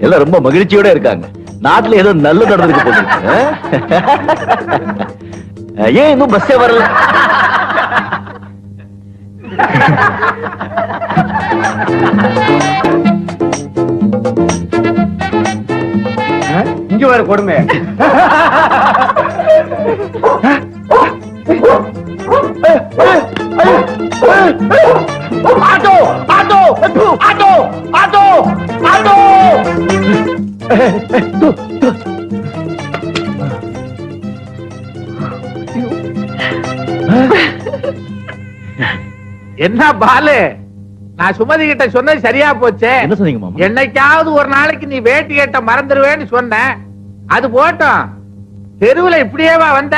எல்லாம் ரொம்ப மகிழ்ச்சியோட இருக்காங்க. நாட்டுல ஏதோ நல்ல நடந்திருக்கு போகுது. ஏன் இன்னும் பஸ்ஸே வரல? இங்க வர கொடுமை. Auto auto auto auto auto. என்ன பாலு, நான் சுமதி கிட்ட சொன்னது சரியா போச்சே? என்ன சொன்னீங்க மாமா? என்னைக்காவது ஒரு நாளைக்கு நீ வேட்டி கேட்ட மறந்துடுவேன்னு சொன்ன. அது போட்டோம், தெருவுல இப்படியேவா வந்த?